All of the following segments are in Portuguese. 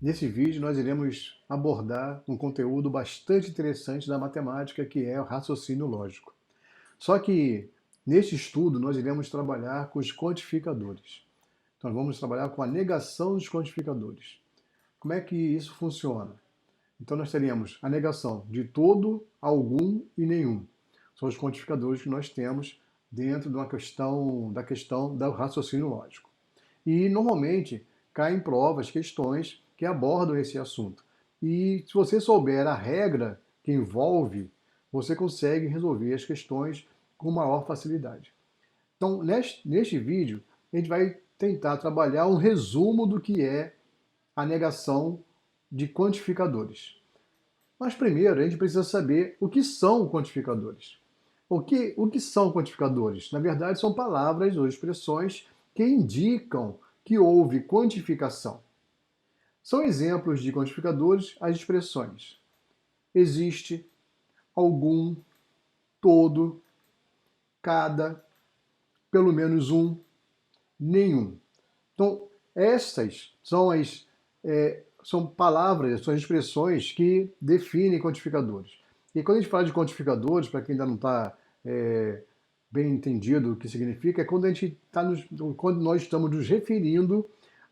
Nesse vídeo nós iremos abordar um conteúdo bastante interessante da matemática, que é o raciocínio lógico. Só que neste estudo nós iremos trabalhar com os quantificadores. Então vamos trabalhar com a negação dos quantificadores. Como é que isso funciona? Então nós teremos a negação de todo, algum e nenhum. São os quantificadores que nós temos dentro de uma questão do raciocínio lógico. E normalmente caem provas, questões que abordam esse assunto. E se você souber a regra que envolve, você consegue resolver as questões com maior facilidade. Então, neste vídeo, a gente vai tentar trabalhar um resumo do que é a negação de quantificadores. Mas primeiro, a gente precisa saber o que são quantificadores. O que são quantificadores? Na verdade, são palavras ou expressões que indicam que houve quantificação. São exemplos de quantificadores as expressões existe, algum, todo, cada, pelo menos um, nenhum. Então, essas são palavras, são expressões que definem quantificadores. E quando a gente fala de quantificadores, para quem ainda não está bem entendido o que significa, é quando nós estamos nos referindo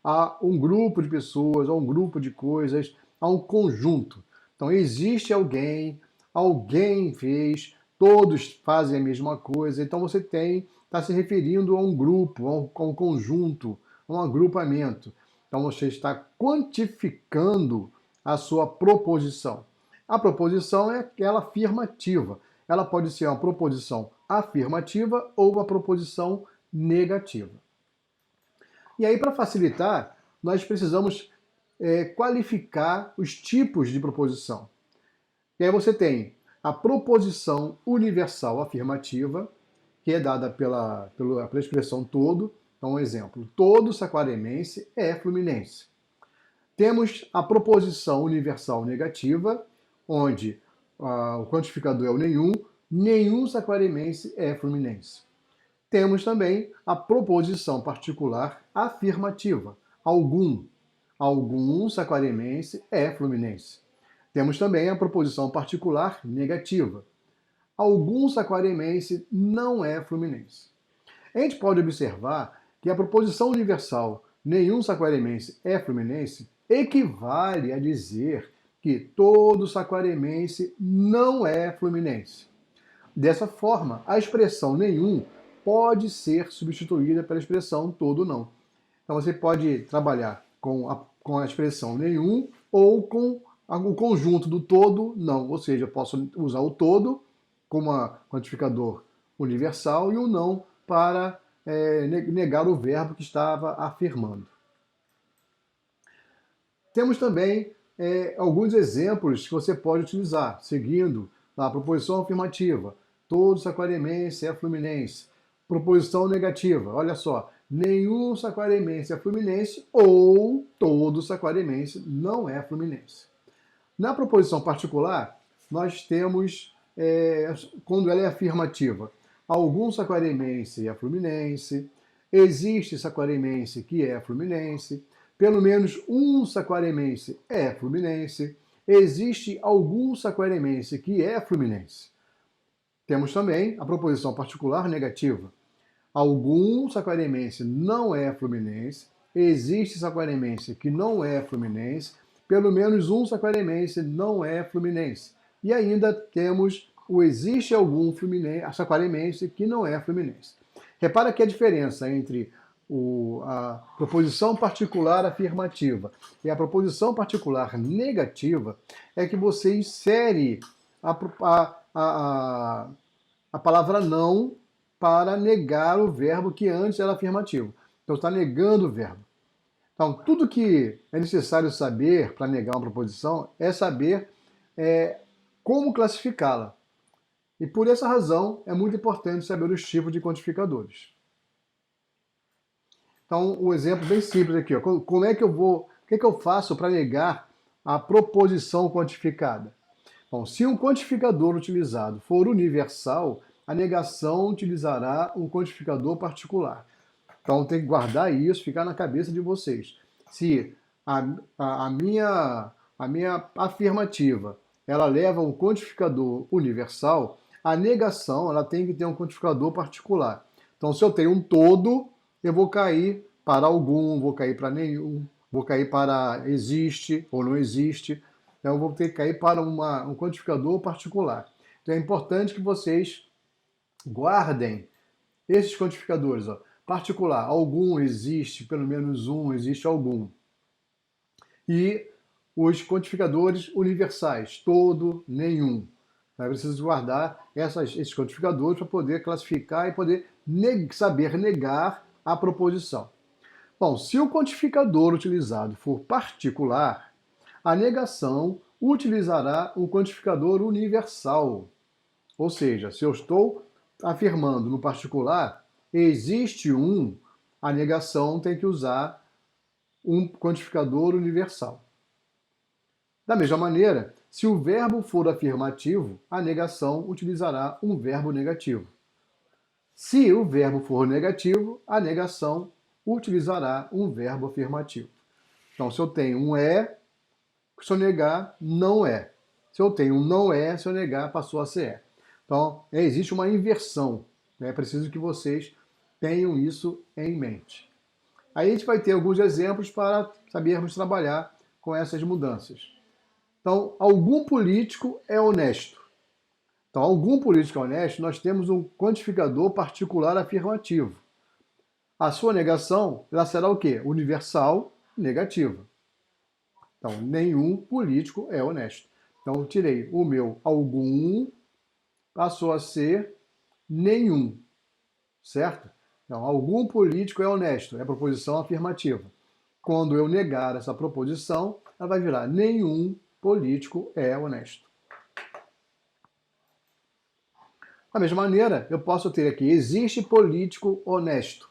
a um grupo de pessoas, a um grupo de coisas, a um conjunto. Então existe alguém, alguém fez, todos fazem a mesma coisa, então você está se referindo a um grupo, a um conjunto, a um agrupamento. Então você está quantificando a sua proposição. A proposição é aquela afirmativa. Ela pode ser uma proposição afirmativa ou uma proposição negativa. E aí, para facilitar, nós precisamos qualificar os tipos de proposição. E aí você tem a proposição universal afirmativa, que é dada pela expressão todo. Então, um exemplo, todo saquaremense é fluminense. Temos a proposição universal negativa, onde o quantificador é o nenhum, nenhum saquaremense é fluminense. Temos também a proposição particular afirmativa, algum saquaremense é fluminense. Temos também a proposição particular negativa, algum saquaremense não é fluminense. A gente pode observar que a proposição universal nenhum saquaremense é fluminense equivale a dizer que todo saquaremense não é fluminense. Dessa forma, a expressão nenhum pode ser substituída pela expressão todo não. Então você pode trabalhar com a expressão nenhum ou com o conjunto do todo não. Ou seja, eu posso usar o todo como quantificador universal e o não para negar o verbo que estava afirmando. Temos também alguns exemplos que você pode utilizar, seguindo a proposição afirmativa. Todo saquaremense é fluminense. Proposição negativa, olha só, nenhum saquaremense é fluminense ou todo saquaremense não é fluminense. Na proposição particular, nós temos, quando ela é afirmativa, algum saquaremense é fluminense, existe saquaremense que é fluminense, pelo menos um saquaremense é fluminense, existe algum saquaremense que é fluminense. Temos também a proposição particular negativa. Algum saquaremense não é fluminense, existe saquaremense que não é fluminense, pelo menos um saquaremense não é fluminense. E ainda temos o existe algum saquaremense que não é fluminense. Repara que a diferença entre a proposição particular afirmativa e a proposição particular negativa é que você insere a palavra não para negar o verbo que antes era afirmativo. Então está negando o verbo. Então tudo que é necessário saber para negar uma proposição é saber como classificá-la. E por essa razão, é muito importante saber os tipos de quantificadores. Então, um exemplo bem simples aqui, ó. Como é que eu vou, o que é que eu faço para negar a proposição quantificada? Bom, se um quantificador utilizado for universal, a negação utilizará um quantificador particular. Então tem que guardar isso, ficar na cabeça de vocês. Se a, a minha afirmativa ela leva um quantificador universal, a negação ela tem que ter um quantificador particular. Então se eu tenho um todo, eu vou cair para algum, vou cair para nenhum, vou cair para existe ou não existe. Então eu vou ter que cair para um quantificador particular. Então é importante que vocês guardem esses quantificadores, ó. Particular, algum existe, pelo menos um existe algum. E os quantificadores universais, todo, nenhum. É preciso guardar esses quantificadores para poder classificar e poder saber negar a proposição. Bom, se o quantificador utilizado for particular, a negação utilizará um quantificador universal. Ou seja, se eu estou afirmando no particular, existe um, a negação tem que usar um quantificador universal. Da mesma maneira, se o verbo for afirmativo, a negação utilizará um verbo negativo. Se o verbo for negativo, a negação utilizará um verbo afirmativo. Então, se eu tenho um é, se eu negar, não é. Se eu tenho um não é, se eu negar, passou a ser é. Então, existe uma inversão. É preciso que vocês tenham isso em mente. Aí a gente vai ter alguns exemplos para sabermos trabalhar com essas mudanças. Então, algum político é honesto. Então, algum político é honesto, nós temos um quantificador particular afirmativo. A sua negação, ela será o quê? Universal, negativa. Então, nenhum político é honesto. Então, eu tirei o meu algum, passou a ser nenhum, certo? Então, algum político é honesto, é proposição afirmativa. Quando eu negar essa proposição, ela vai virar nenhum político é honesto. Da mesma maneira, eu posso ter aqui, existe político honesto.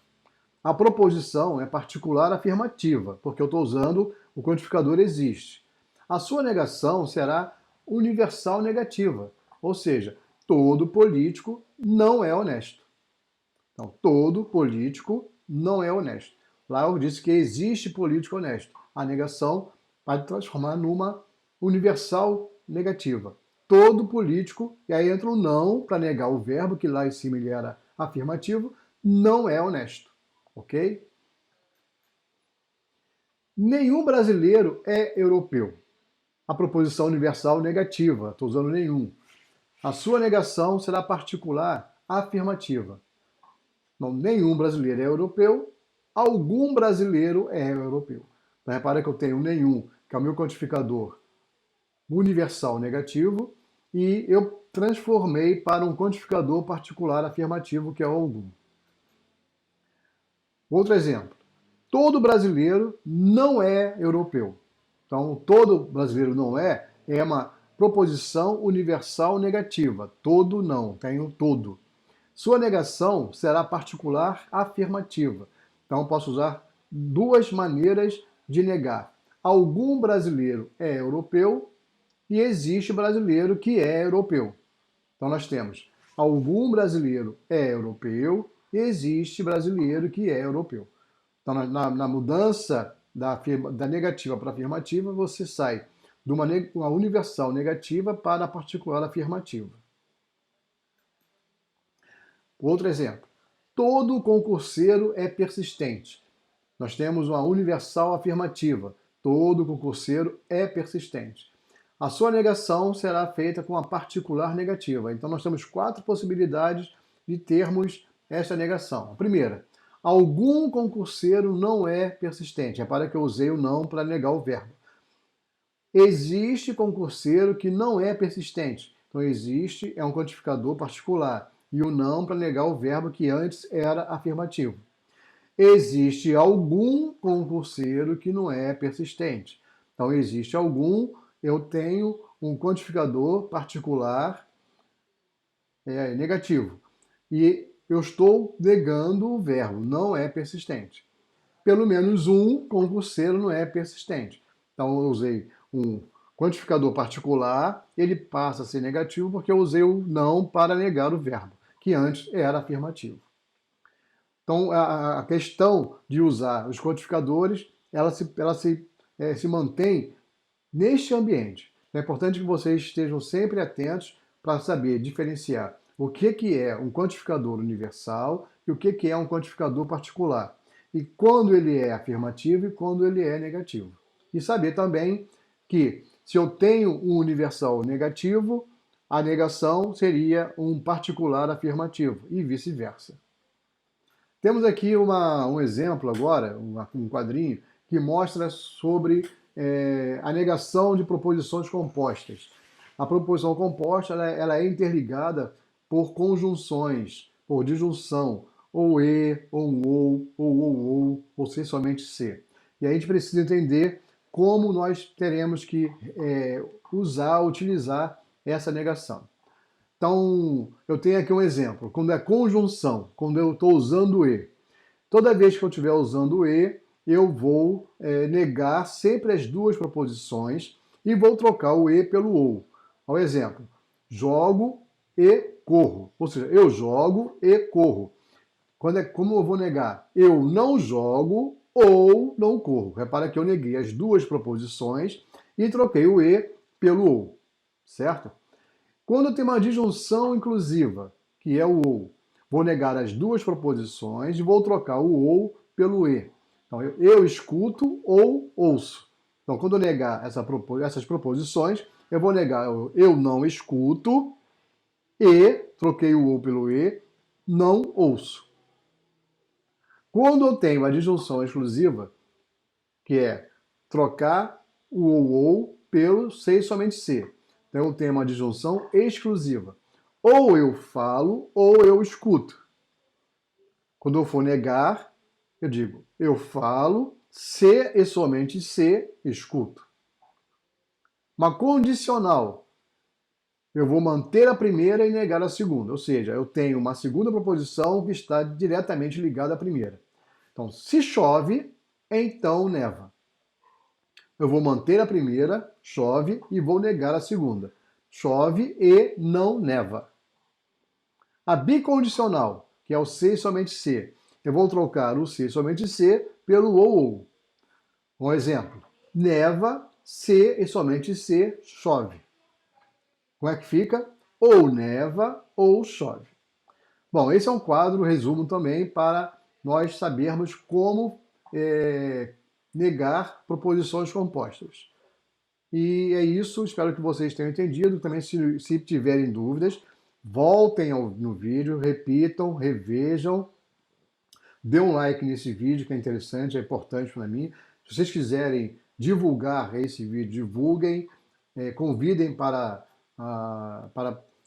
A proposição é particular afirmativa, porque eu estou usando o quantificador existe. A sua negação será universal negativa, ou seja, todo político não é honesto. Então, todo político não é honesto. Lá eu disse que existe político honesto. A negação vai transformar numa universal negativa. Todo político, e aí entra o não para negar o verbo, que lá em cima ele era afirmativo, não é honesto. Ok? Nenhum brasileiro é europeu. A proposição universal negativa, estou usando nenhum. A sua negação será particular afirmativa. Não, nenhum brasileiro é europeu, algum brasileiro é europeu. Então, repara que eu tenho nenhum, que é o meu quantificador universal negativo, e eu transformei para um quantificador particular afirmativo, que é o algum. Outro exemplo. Todo brasileiro não é europeu. Então, todo brasileiro não é uma proposição universal negativa. Todo não, tenho todo. Sua negação será particular afirmativa. Então, posso usar duas maneiras de negar. Algum brasileiro é europeu e existe brasileiro que é europeu. Então, nós temos algum brasileiro é europeu e existe brasileiro que é europeu. Então, na mudança da negativa para a afirmativa, você sai de uma universal negativa para a particular afirmativa. Outro exemplo. Todo concurseiro é persistente. Nós temos uma universal afirmativa. Todo concurseiro é persistente. A sua negação será feita com a particular negativa. Então, nós temos 4 possibilidades de termos esta negação. A primeira, algum concurseiro não é persistente. Repara que eu usei o não para negar o verbo. Existe concurseiro que não é persistente. Então, existe é um quantificador particular. E o não para negar o verbo que antes era afirmativo. Existe algum concurseiro que não é persistente. Então, existe algum, eu tenho um quantificador particular negativo. E eu estou negando o verbo, não é persistente. Pelo menos um concurseiro não é persistente. Então eu usei um quantificador particular, ele passa a ser negativo porque eu usei o não para negar o verbo, que antes era afirmativo. Então a questão de usar os quantificadores, se mantém neste ambiente. É importante que vocês estejam sempre atentos para saber diferenciar o que é um quantificador universal e o que é um quantificador particular. E quando ele é afirmativo e quando ele é negativo. E saber também que se eu tenho um universal negativo, a negação seria um particular afirmativo e vice-versa. Temos aqui um exemplo agora, um quadrinho, que mostra sobre a negação de proposições compostas. A proposição composta ela é interligada por conjunções, por disjunção, ou e, ou um ou ser somente se. E aí a gente precisa entender como nós teremos que utilizar essa negação. Então, eu tenho aqui um exemplo. Quando é conjunção, quando eu estou usando o e. Toda vez que eu estiver usando o e, eu vou negar sempre as duas proposições e vou trocar o e pelo ou. Ao exemplo, jogo e corro. Ou seja, eu jogo e corro. Como eu vou negar? Eu não jogo ou não corro. Repara que eu neguei as duas proposições e troquei o e pelo ou. Certo? Quando eu tenho uma disjunção inclusiva, que é o ou, vou negar as duas proposições e vou trocar o ou pelo e. Então, eu escuto ou ouço. Então, quando eu negar essas proposições, eu vou negar eu não escuto e, troquei o ou pelo e, não ouço. Quando eu tenho a disjunção exclusiva, que é trocar o ou pelo sei e somente se. Então, eu tenho uma disjunção exclusiva. Ou eu falo ou eu escuto. Quando eu for negar, eu digo eu falo, se e somente se escuto. Uma condicional. Eu vou manter a primeira e negar a segunda. Ou seja, eu tenho uma segunda proposição que está diretamente ligada à primeira. Então, se chove, então neva. Eu vou manter a primeira, chove, e vou negar a segunda. Chove e não neva. A bicondicional, que é o se e somente se. Eu vou trocar o se e somente se pelo ou. Um exemplo. Neva, se e somente se chove. Como é que fica? Ou neva ou chove. Bom, esse é um quadro, resumo também, para nós sabermos como negar proposições compostas. E é isso, espero que vocês tenham entendido. Também, se tiverem dúvidas, voltem no vídeo, repitam, revejam, dê um like nesse vídeo que é interessante, é importante para mim. Se vocês quiserem divulgar esse vídeo, divulguem, convidem para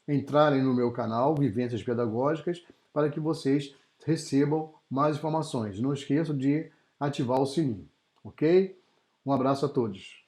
entrarem no meu canal, Vivências Pedagógicas, para que vocês recebam mais informações. Não esqueçam de ativar o sininho, ok? Um abraço a todos.